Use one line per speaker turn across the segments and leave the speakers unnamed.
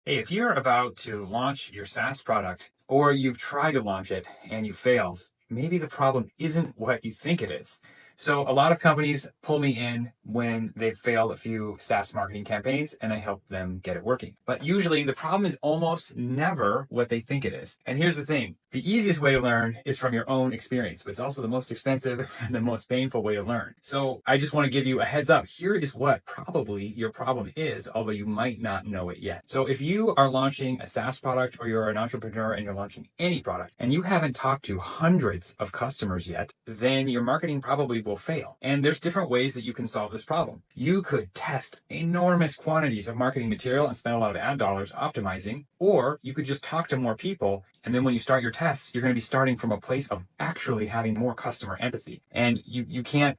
Hey, if you're about to launch your SaaS product or you've tried to launch it and you failed, maybe the problem isn't what you think it is. So a lot of companies pull me in when they've failed a few SaaS marketing campaigns and I help them get it working. But usually the problem is almost never what they think it is. And here's the thing. The easiest way to learn is from your own experience, but it's also the most expensive and the most painful way to learn. So I just want to give you a heads up. Here is what probably your problem is, although you might not know it yet. So if you are launching a SaaS product or you're an entrepreneur and you're launching any product and you haven't talked to hundreds of customers yet, then your marketing probably will fail. And there's different ways that you can solve this problem. You could test enormous quantities of marketing material and spend a lot of ad dollars optimizing, or you could just talk to more people. And then when you start your tests, you're going to be starting from a place of actually having more customer empathy. And you can't,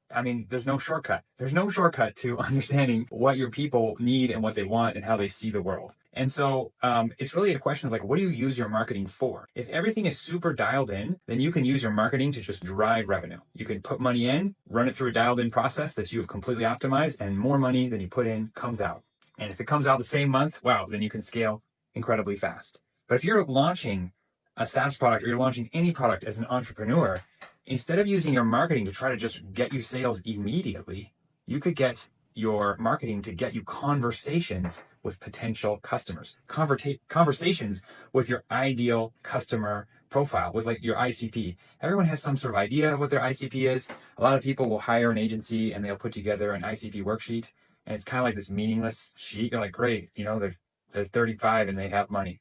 there's no shortcut. There's no shortcut to understanding what your people need and what they want and how they see the world. And so it's really a question of like, what do you use your marketing for? If everything is super dialed in, then you can use your marketing to just drive revenue. You can put money in, run it through a dialed in process that you have completely optimized, and more money than you put in comes out. And if it comes out the same month, wow, then you can scale incredibly fast. But if you're launching a SaaS product or you're launching any product as an entrepreneur, instead of using your marketing to try to just get you sales immediately, you could get your marketing to get you conversations with potential customers, conversations with your ideal customer profile, with like your ICP. Everyone has some sort of idea of what their ICP is. A lot of people will hire an agency and they'll put together an ICP worksheet, and it's kind of like this meaningless sheet. You're like, great, they're 35 and they have money.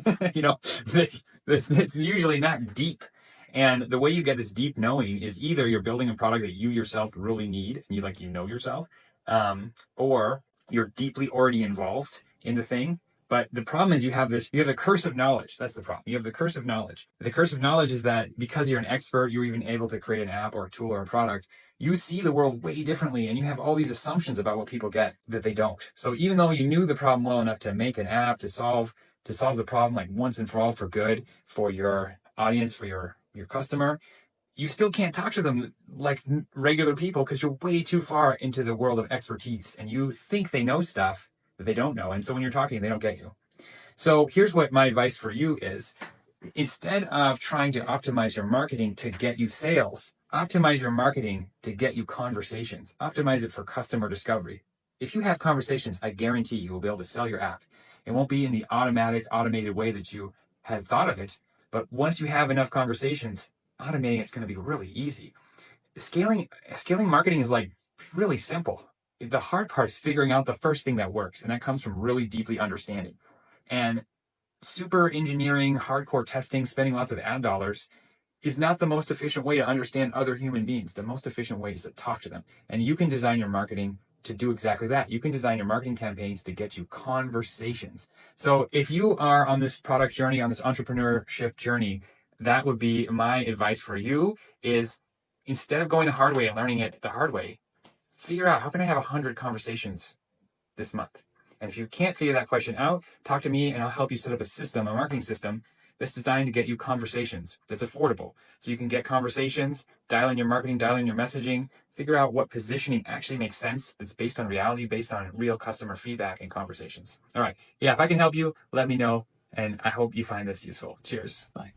It's usually not deep. And the way you get this deep knowing is either you're building a product that you yourself really need and you know yourself, or you're deeply already involved in the thing. But the problem is you have the curse of knowledge. That's the problem. You have the curse of knowledge. The curse of knowledge is that because you're an expert, you're even able to create an app or a tool or a product, you see the world way differently and you have all these assumptions about what people get that they don't. So even though you knew the problem well enough to make an app to solve the problem like once and for all for good for your audience, for your customer, you still can't talk to them like regular people because you're way too far into the world of expertise and you think they know stuff that they don't know. And so when you're talking, they don't get you. So here's what my advice for you is. Instead of trying to optimize your marketing to get you sales, optimize your marketing to get you conversations. Optimize it for customer discovery. If you have conversations, I guarantee you will be able to sell your app. It won't be in the automated way that you had thought of it. But once you have enough conversations, automating it's going to be really easy. Scaling marketing is like really simple. The hard part is figuring out the first thing that works, and that comes from really deeply understanding. And super engineering, hardcore testing, spending lots of ad dollars is not the most efficient way to understand other human beings. The most efficient way is to talk to them. And you can design your marketing to do exactly that. You can design your marketing campaigns to get you conversations. So if you are on this product journey, on this entrepreneurship journey, that would be my advice for you is instead of going the hard way and learning it the hard way, figure out how can I have 100 conversations this month? And if you can't figure that question out, talk to me and I'll help you set up a marketing system that's designed to get you conversations, that's affordable. So you can get conversations, dial in your marketing, dial in your messaging, figure out what positioning actually makes sense that's based on reality, based on real customer feedback and conversations. All right. Yeah, if I can help you, let me know. And I hope you find this useful. Cheers. Bye.